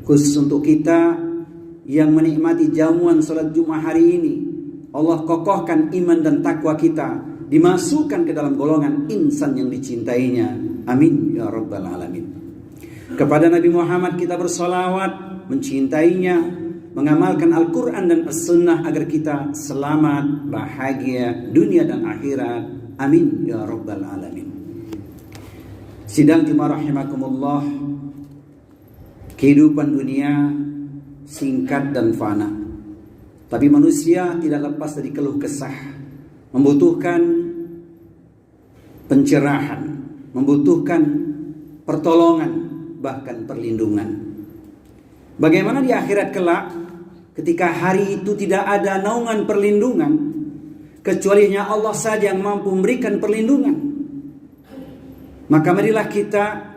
Khusus untuk kita yang menikmati jamuan salat Jumat hari ini, Allah kokohkan iman dan takwa kita, dimasukkan ke dalam golongan insan yang dicintainya. Amin ya rabbal alamin. Kepada Nabi Muhammad kita bersolawat, mencintainya, mengamalkan Al-Quran dan As-Sunnah agar kita selamat, bahagia dunia dan akhirat. Amin ya rabbal alamin. Sidang Jumat rahimakumullah, kehidupan dunia singkat dan fana, tapi manusia tidak lepas dari keluh kesah, membutuhkan pencerahan, membutuhkan pertolongan, bahkan perlindungan. Bagaimana di akhirat kelak ketika hari itu tidak ada naungan perlindungan, kecuali hanya Allah saja yang mampu memberikan perlindungan. Maka marilah kita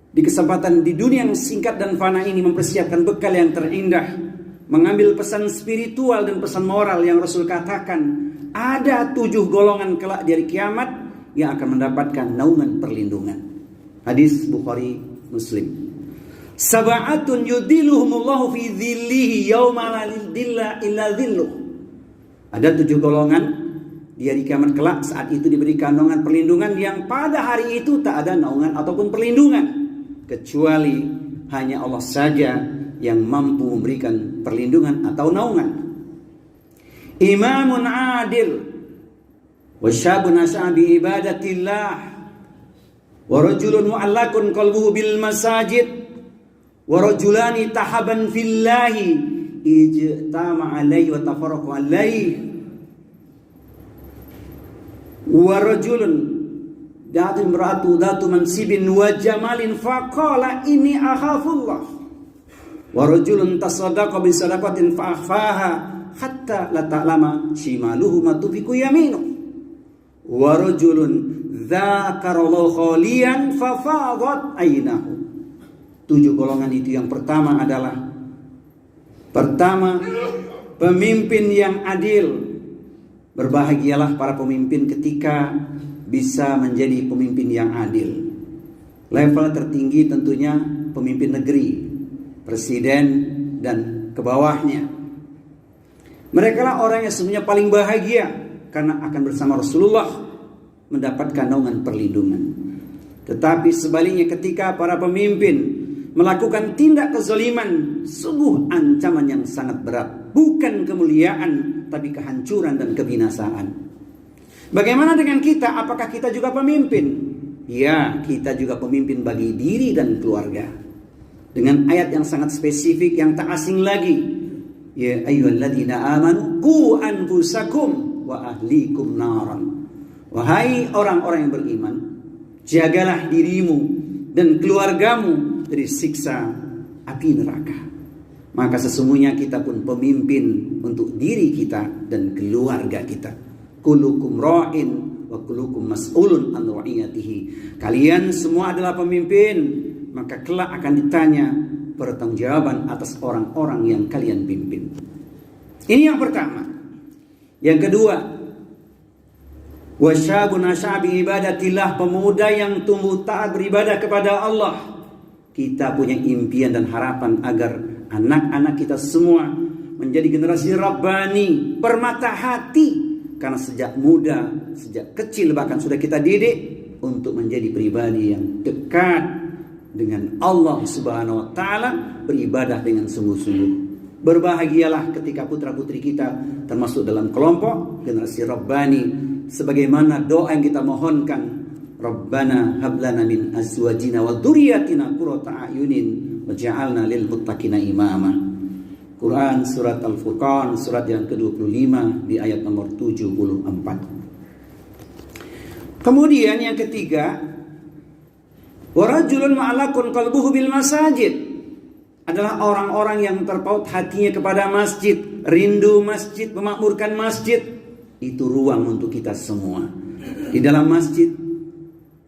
di kesempatan di dunia yang singkat dan fana ini mempersiapkan bekal yang terindah, mengambil pesan spiritual dan pesan moral yang Rasul katakan ada 7 golongan kelak di hari kiamat yang akan mendapatkan naungan perlindungan. Hadis Bukhari Muslim. Sab'atun yudhilluhumullahu fi dhillihi yauma la dhilla illa dhilluh. Ada 7 golongan di hari kiamat kelak, saat itu diberikan naungan perlindungan yang pada hari itu tak ada naungan ataupun perlindungan, kecuali hanya Allah saja yang mampu memberikan perlindungan atau naungan. Imamun adil wa syabun as'a bi ibadatillah wa rajulun mu'allakun qalbuhu bil masajid wa rajulani tahaban fillahi ijtama alaihi wa tafarraqu alaihi wa rajulun da'at imra'atu dhatu mansibin wa jamalin faqala inni akhafullah wa rajulun tasaddaqa bi sadaqatin fa akhfaha hatta la ta'lama shimaluhu ma tunfiqu yaminu wa rajulun dzakarallahu khaliyan fa fadat aynahu. 7 golongan itu, yang pertama adalah pemimpin yang adil. Berbahagialah para pemimpin ketika bisa menjadi pemimpin yang adil. Level tertinggi tentunya pemimpin negeri, presiden dan ke bawahnya. Mereka lah orang yang sebenarnya paling bahagia karena akan bersama Rasulullah mendapatkan naungan perlindungan. Tetapi sebaliknya ketika para pemimpin melakukan tindak kezaliman, sungguh ancaman yang sangat berat. Bukan kemuliaan, tapi kehancuran dan kebinasaan. Bagaimana dengan kita? Apakah kita juga pemimpin? Ya, kita juga pemimpin bagi diri dan keluarga. Dengan ayat yang sangat spesifik yang tak asing lagi. Ya ayyuhalladzina amanu qu anfusakum wa ahlikum naran. Wahai orang-orang yang beriman, jagalah dirimu dan keluargamu dari siksa api neraka. Maka sesungguhnya kita pun pemimpin untuk diri kita dan keluarga kita. Kullukum ra'in wa kullukum mas'ulun an ra'iyatihi. Kalian semua adalah pemimpin, maka kelak akan ditanya pertanggungjawaban atas orang-orang yang kalian pimpin. Ini yang pertama. Yang kedua, wasyabun ashabi ibadatillah, pemuda yang tumbuh taat beribadah kepada Allah. Kita punya impian dan harapan agar anak-anak kita semua menjadi generasi Rabbani, permata hati. Karena sejak muda, sejak kecil bahkan sudah kita didik untuk menjadi pribadi yang dekat dengan Allah Subhanahu wa taala, beribadah dengan sungguh-sungguh. Berbahagialah ketika putra-putri kita termasuk dalam kelompok generasi Rabbani, sebagaimana doa yang kita mohonkan, Rabbana hablana min azwajina wa dzurriyyatina qurrata a'yunin waj'alna lil muttaqina imama. Quran surat Al-Furqan surat yang ke-25 di ayat nomor 74. Kemudian yang ketiga, wa rajulun ma'alakun qalbuhu bil masajid, adalah orang-orang yang terpaut hatinya kepada masjid, rindu masjid, memakmurkan masjid. Itu ruang untuk kita semua. Di dalam masjid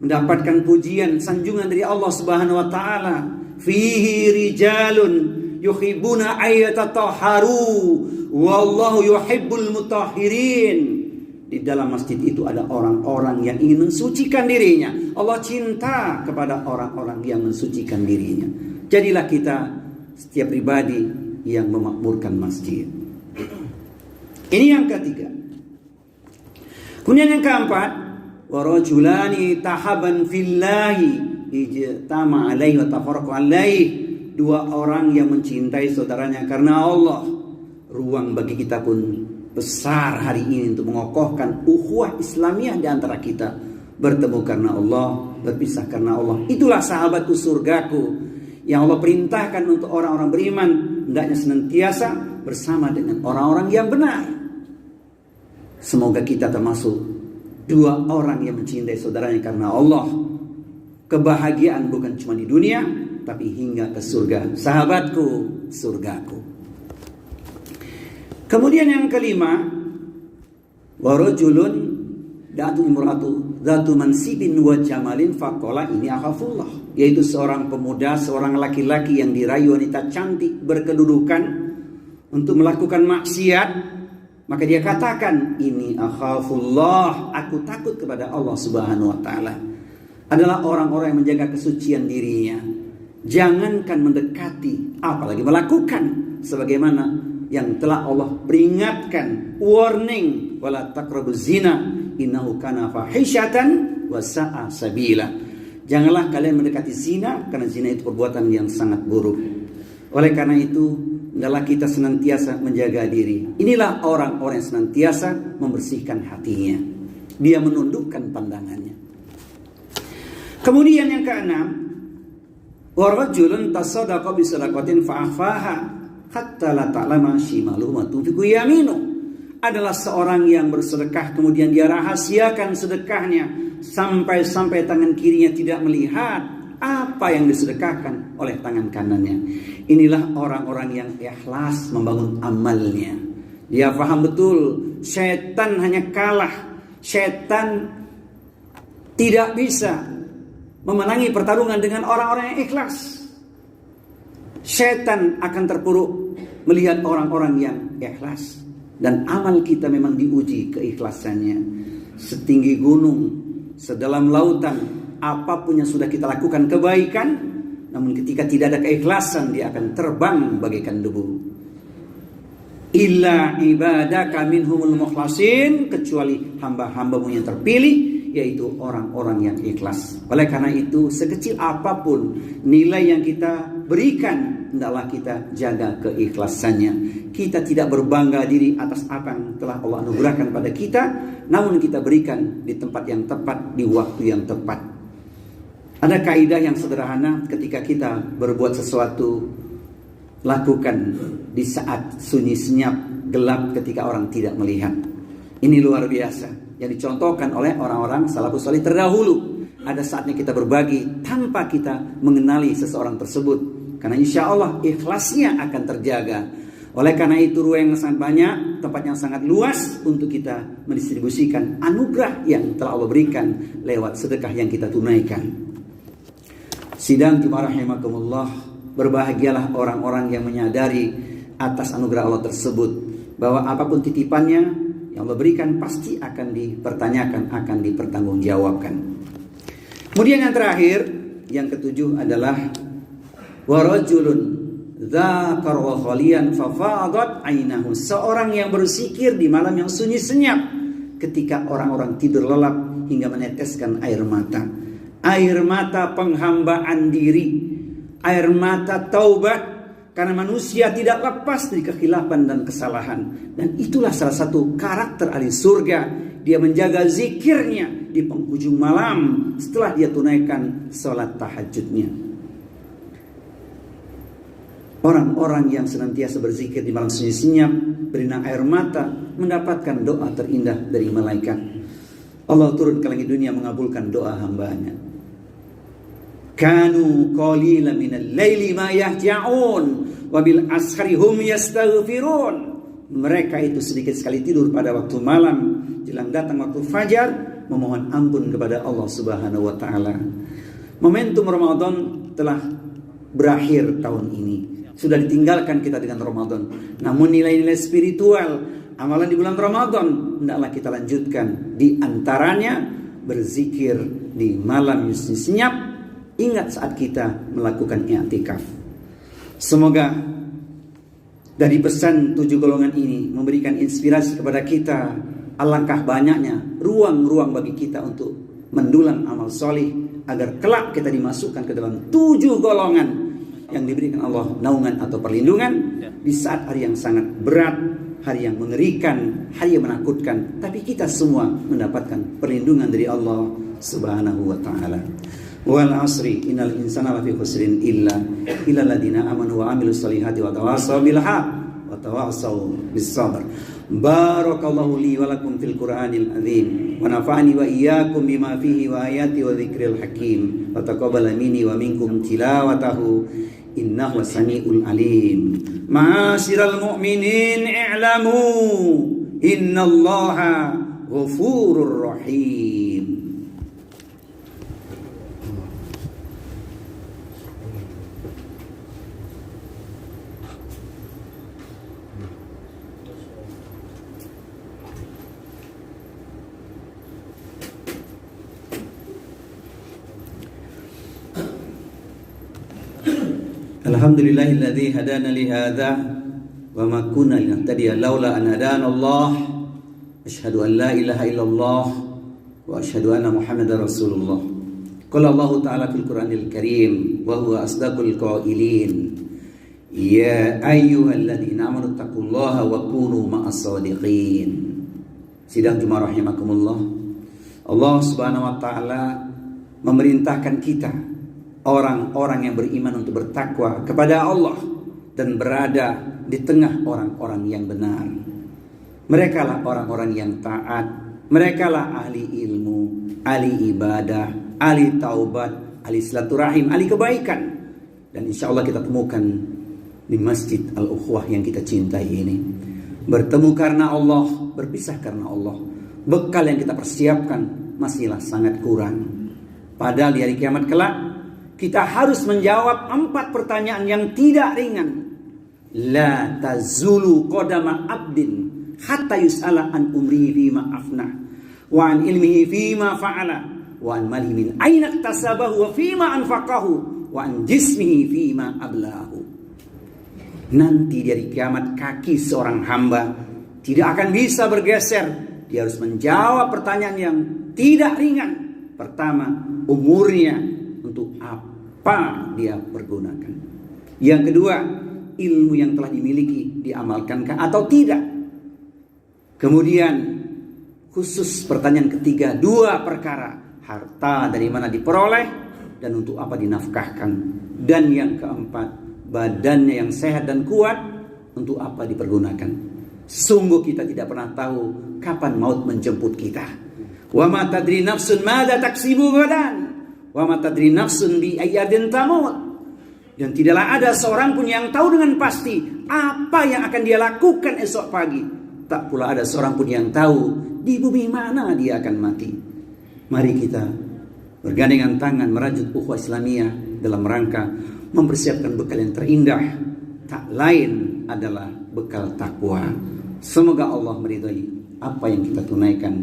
mendapatkan pujian, sanjungan dari Allah Subhanahu wa taala. Fihi rijalun yuhibbuna ayyatatahharu wallahu yuhibbul mutahhirin. Di dalam masjid itu ada orang-orang yang ingin mensucikan dirinya. Allah cinta kepada orang-orang yang mensucikan dirinya. Jadilah kita setiap pribadi yang memakmurkan masjid. Ini yang ketiga. Kemudian yang keempat, warajulani tahaban fillahi ijtama alaihi wa tafarraqu alaihi. Dua orang yang mencintai saudaranya karena Allah. Ruang bagi kita pun besar hari ini untuk mengokohkan ukhuwah Islamiyah di antara kita. Bertemu karena Allah, berpisah karena Allah. Itulah sahabatku surgaku yang Allah perintahkan untuk orang-orang beriman, hendaknya senantiasa bersama dengan orang-orang yang benar. Semoga kita termasuk dua orang yang mencintai saudaranya karena Allah. Kebahagiaan bukan cuma di dunia, tapi hingga ke surga. Sahabatku, surgaku. Kemudian yang kelima, warajulun da'atu imra'atu dzatu mansibin wa jamalin faqala ini akhafullah. Yaitu seorang pemuda, seorang laki-laki yang dirayu wanita cantik berkedudukan untuk melakukan maksiat, maka dia katakan, ini akhafullah, aku takut kepada Allah Subhanahu wa taala. Adalah orang-orang yang menjaga kesucian dirinya. Jangankan mendekati, apalagi melakukan sebagaimana yang telah Allah peringatkan, warning, wala taqrabuz zina innahu kana fahisyatan wa sa'a sabila. Janganlah kalian mendekati zina, karena zina itu perbuatan yang sangat buruk. Oleh karena itu, hendaklah kita senantiasa menjaga diri. Inilah orang-orang yang senantiasa membersihkan hatinya. Dia menundukkan pandangannya. Kemudian yang keenam, warajulun tasaddaqa bi sadaqatin fa'afaha hatta la ta'lama shimaluhu ma tunfiqu yaminu. Adalah seorang yang bersedekah kemudian dia rahasiakan sedekahnya sampai tangan kirinya tidak melihat apa yang disedekahkan oleh tangan kanannya. Inilah orang-orang yang ikhlas membangun amalnya. Dia paham betul setan hanya kalah, setan tidak bisa memenangi pertarungan dengan orang-orang yang ikhlas. Setan akan terpuruk melihat orang-orang yang ikhlas. Dan amal kita memang diuji keikhlasannya. Setinggi gunung, sedalam lautan, apapun yang sudah kita lakukan kebaikan, namun ketika tidak ada keikhlasan, dia akan terbang bagaikan debu. Illa ibadaka minhumul mukhlasin, kecuali hamba-hambamu yang terpilih, yaitu orang-orang yang ikhlas. Oleh karena itu, sekecil apapun nilai yang kita berikan, hendaklah kita jaga keikhlasannya. Kita tidak berbangga diri atas apa yang telah Allah anugerahkan pada kita, namun kita berikan di tempat yang tepat, di waktu yang tepat. Ada kaidah yang sederhana, ketika kita berbuat sesuatu, lakukan di saat sunyi senyap, gelap, ketika orang tidak melihat. Ini luar biasa yang dicontohkan oleh orang-orang salafus salih terdahulu. Ada saatnya kita berbagi tanpa kita mengenali seseorang tersebut, karena insya Allah ikhlasnya akan terjaga. Oleh karena itu, ruang yang sangat banyak, tempat yang sangat luas untuk kita mendistribusikan anugerah yang telah Allah berikan lewat sedekah yang kita tunaikan. Sidang jemaah rahimakumullah, berbahagialah orang-orang yang menyadari atas anugerah Allah tersebut, bahwa apapun titipannya yang Allah berikan pasti akan dipertanyakan, akan dipertanggungjawabkan. Kemudian yang terakhir, yang ketujuh adalah warajulun dzakar wa khalian fafadat ainahu. Seorang yang berzikir di malam yang sunyi senyap, ketika orang-orang tidur lelap hingga meneteskan air mata. Air mata penghambaan diri, air mata taubat. Karena manusia tidak lepas dari kekhilafan dan kesalahan. Dan itulah salah satu karakter ahli surga. Dia menjaga zikirnya di penghujung malam setelah dia tunaikan sholat tahajudnya. Orang-orang yang senantiasa berzikir di malam sunyi senyap, berinang air mata, mendapatkan doa terindah dari malaikat. Allah turun ke langit dunia mengabulkan doa hambanya. Kanu qalila minal laili ma yahja'un wa bil ashari hum yastaghfirun. Mereka itu sedikit sekali tidur pada waktu malam, jelang datang waktu fajar memohon ampun kepada Allah Subhanahu wa taala. Momentum Ramadan telah berakhir tahun ini. Sudah ditinggalkan kita dengan Ramadan. Namun nilai-nilai spiritual amalan di bulan Ramadan hendaklah kita lanjutkan. Di antaranya berzikir di malam sunyi senyap. Ingat saat kita melakukan i'tikaf. Semoga dari pesan 7 golongan ini memberikan inspirasi kepada kita. Alangkah banyaknya ruang-ruang bagi kita untuk mendulang amal soleh, agar kelak kita dimasukkan ke dalam 7 golongan yang diberikan Allah naungan atau perlindungan di saat hari yang sangat berat, hari yang mengerikan, hari yang menakutkan. Tapi kita semua mendapatkan perlindungan dari Allah Subhanahu wa ta'ala. Wal asri innal insana lafi khusrin illa alladziina amanu wa amilus solihati wa tawassaw bil haqq wa tawassaw bis sabr. Barakallahu li wa lakum fil Qur'anil azim wa nafa'ani wa iyyakum bima fihi wa ayati wa dzikril hakim wa taqabbal minni wa minkum tilawatahu innahu samiul alim. Ma'asyiral mu'minin i'lamu innallaha ghafurur rahim. Alhamdulillahilladzi hadana li hadza wa ma kunna linahtadiya laula an hadana Allah. Asyhadu an la ilaha illallah wa asyhadu anna Muhammadar Rasulullah. Qala Allah Ta'ala fil Qur'anil Karim wa huwa asdaqul qailin. Ya ayyuhalladzina amanu taqullaha wa kunu ma'as shadiqin. Sidang jemaah rahimakumullah. Allah Subhanahu wa taala memerintahkan kita, orang-orang yang beriman, untuk bertakwa kepada Allah dan berada di tengah orang-orang yang benar. Mereka lah orang-orang yang taat. Mereka lah ahli ilmu, ahli ibadah, ahli taubat, ahli silaturahim, ahli kebaikan. Dan insya Allah kita temukan di Masjid Al-Ukhwah yang kita cintai ini. Bertemu karena Allah, berpisah karena Allah. Bekal yang kita persiapkan masihlah sangat kurang. Padahal di hari kiamat kelak kita harus menjawab 4 pertanyaan yang tidak ringan. La tazulu qadama abdin hatta yus'ala an umrihi fima afna wa an ilmihi fima fa'ala wa an malihi min aina iktasabahu wa fima anfaqahu wa an jismihi fima ablahu. Nanti dari kiamat kaki seorang hamba tidak akan bisa bergeser. Dia harus menjawab pertanyaan yang tidak ringan. Pertama, umurnya untuk apa dia pergunakan. Yang kedua, ilmu yang telah dimiliki diamalkankah atau tidak. Kemudian khusus pertanyaan ketiga, 2 perkara. Harta dari mana diperoleh dan untuk apa dinafkahkan. Dan yang keempat, badannya yang sehat dan kuat untuk apa dipergunakan. Sungguh kita tidak pernah tahu kapan maut menjemput kita. Wa ma tadri nafsun madza taksibu gadan wa ma tadri nafsun bi ayyadin tamut. Dan tidaklah ada seorang pun yang tahu dengan pasti apa yang akan dia lakukan esok pagi. Tak pula ada seorang pun yang tahu di bumi mana dia akan mati. Mari kita bergandengan tangan merajut ukhuwah Islamiyah dalam rangka mempersiapkan bekal yang terindah. Tak lain adalah bekal takwa. Semoga Allah meridhai apa yang kita tunaikan.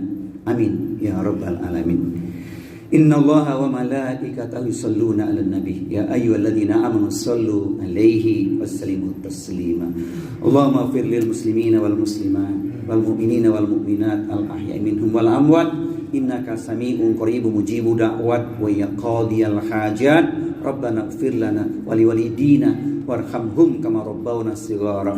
Amin ya rabbal alamin. Innallaha wa malaikatahu yusholluna 'alan nabi ya ayyuhalladzina amanu shallu 'alaihi wasallimu taslima. Allahumma ighfir lil muslimina wal muslimat wal mu'minina wal mu'minat al ahya'i minhum wal amwat innaka sami'un qaribun mujibu da'wat wa ya qadiyal hajat. Rabbana ighfir lana wa liwalidina warhamhum kama rabbawna shighara.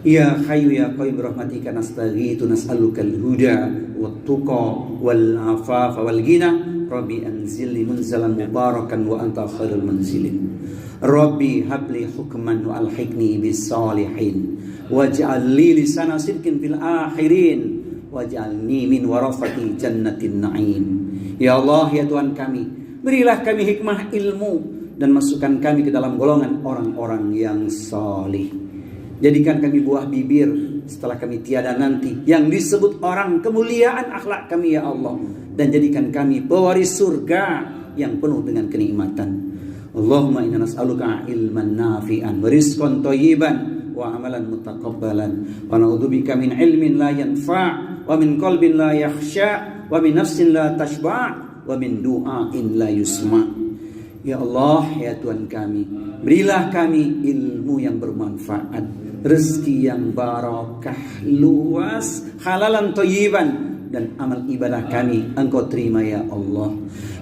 Ya hayyu ya qayyum rahmatika nastaghitsu nas'alukal huda wat tuqa wal afafa wal ghina. Rabbi anzilni munzalan mubarakan wa anta khairul munzilin. Rabbi habli hukman wa alhiqni bis salihin waj'al li lisana sidqin fil akhirin waj'alni min warasati jannatin na'im. Ya Allah, ya Tuhan kami, berilah kami hikmah ilmu dan masukkan kami ke dalam golongan orang-orang yang salih. Jadikan kami buah bibir setelah kami tiada nanti yang disebut orang kemuliaan akhlak kami ya Allah. Dan jadikan kami pewaris surga yang penuh dengan kenikmatan. Allahumma inna nas'aluka ilman nafi'an wa rizqan thayyiban wa amalan mutaqabbalan wa na'udzubika min ilmin la yanfa' wa min qalbin la yakhsha wa min nafsin la tashba' wa min du'ain la yusma'. Ya Allah, ya Tuhan kami, Berilah kami ilmu yang bermanfaat, rezeki yang barakah, luas, halalan thayyiban, dan amal ibadah kami Engkau terima ya Allah.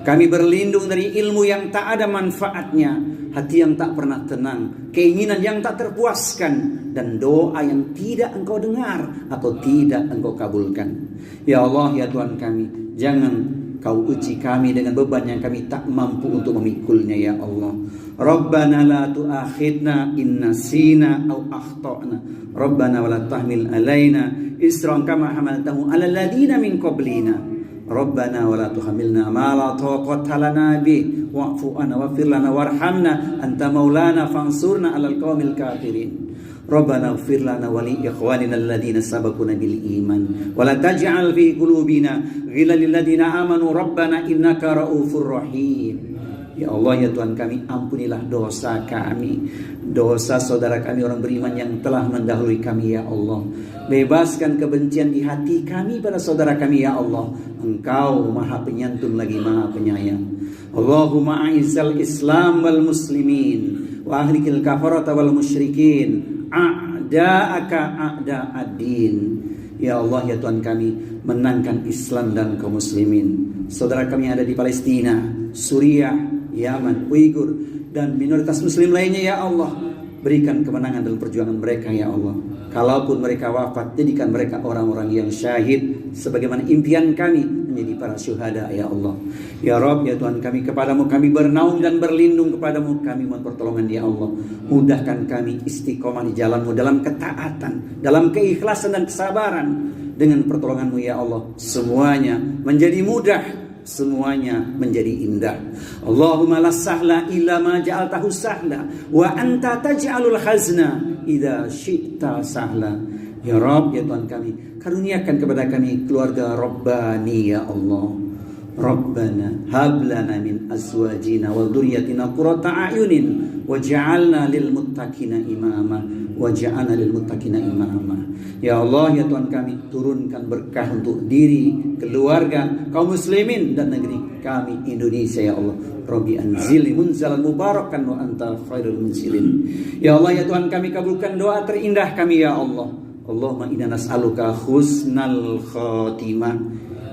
Kami berlindung dari ilmu yang tak ada manfaatnya, hati yang tak pernah tenang, keinginan yang tak terpuaskan, dan doa yang tidak Engkau dengar atau tidak Engkau kabulkan. Ya Allah, ya Tuhan kami, jangan Kau uji kami dengan beban yang kami tak mampu untuk memikulnya ya Allah. Rabbana la tu'akhidna in nasina aw akhtana. Rabbana wa la tahmil alaina isran kama hamaltahu ala alladhina min qablina. Rabbana wa la tuhamilna ma la taqata lana bih wa'fu anna waghfir lana warhamna anta maulana fansurna 'alal qaumil kafirin. Rabbana ighfir lana wa li ikhwanina alladhina sabaquna bil iman wa la taj'al fi qulubina ghillan lil ladzina amanu rabbana innaka raufur rahim. Ya Allah, ya Tuhan kami, ampunilah dosa kami, dosa saudara kami orang beriman yang telah mendahului kami ya Allah. Bebaskan kebencian di hati kami pada saudara kami ya Allah. Engkau Maha Penyantun lagi Maha Penyayang. Allahumma a'izzal Islam wal muslimin wa ahlikil kafarata wal musyrikin a'da'aka a'da'ad-din. Ya Allah, ya Tuhan kami, menangkan Islam dan kaum muslimin. Saudara kami yang ada di Palestina, Suriah, Yaman, Uighur, dan minoritas muslim lainnya ya Allah, berikan kemenangan dalam perjuangan mereka ya Allah. Kalaupun mereka wafat, jadikan mereka orang-orang yang syahid sebagaimana impian kami menjadi para syuhada ya Allah. Ya Rabb, ya Tuhan kami, kepadamu kami bernaung dan berlindung, kepadamu kami mohon pertolongan ya Allah. Mudahkan kami istiqomah di jalanmu dalam ketaatan, dalam keikhlasan dan kesabaran. Dengan pertolonganmu ya Allah, semuanya menjadi mudah, semuanya menjadi indah. Allahumma la sahla illa ma ja'altahu sahla wa anta taj'alul hazna idza syi'ta sahla. Ya Rabb, ya Tuhan kami, karuniakan kepada kami keluarga Rabbani ya Allah. Rabbana hab lana min azwajina wa dhurriyyatina qurrata a'yunin waj'alna lil muttaqina imama waj'alna lil muttaqina imama. Ya Allah, ya Tuhan kami, turunkan berkah untuk diri, keluarga, kaum muslimin dan negeri kami Indonesia ya Allah. Rabbi anzil munzalan mubarakan wa anta khairul munzilin. Ya Allah, ya Tuhan kami, kabulkan doa terindah kami ya Allah. Allahumma inna nas'aluka husnal khatimah.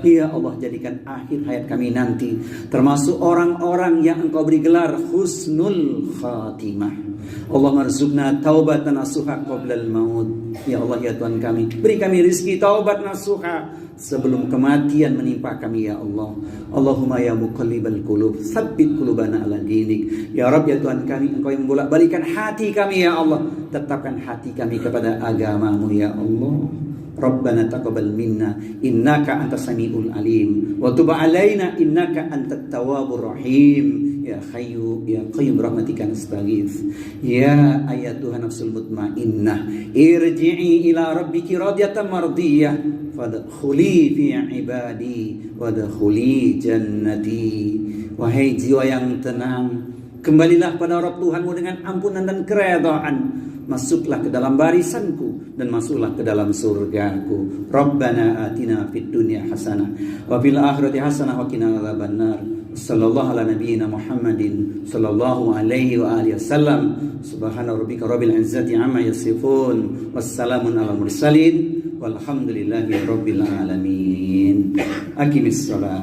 Ya Allah, jadikan akhir hayat kami nanti termasuk orang-orang yang Engkau beri gelar husnul khatimah. Allahumma rzuqna taubatan nasuha qoblal maut. Ya Allah, ya Tuhan kami, beri kami rizki taubat nasuha sebelum kematian menimpa kami ya Allah. Allahumma ya muqallibal qulub tsabbit qulubana ala dinik. Ya Rabb, ya Tuhan kami, Engkau yang membolak-balikan hati kami ya Allah, tetapkan hati kami kepada agama-Mu ya Allah. Rabbana taqabbal minna innaka antas samiul alim wa tub alaina innaka antat tawwabur rahim. Ya Hayyu ya Qayyum rahmatika nastaghits. Ya ayyatuhan nafsul mutmainnah irji'i ila rabbiki radiyatan mardiyah fadkhuli fi ibadi wadkhuli jannati. Wahai jiwa yang tenang, kembalilah pada Rabb Tuhanmu dengan ampunan dan keredaan. Masuklah ke dalam barisanku dan masuklah ke dalam surgaku. Rabbana atina fid dunya hasanah wa fil akhirati hasanah wa qina adzabannar. Sallallahu ala nabiyyina Muhammadin sallallahu alaihi wa alihi wasallam. Subhana rabbika rabbil izzati amma yasifun. Wassalamun ala mursalin walhamdulillahi rabbil alamin. Aqimis shalah.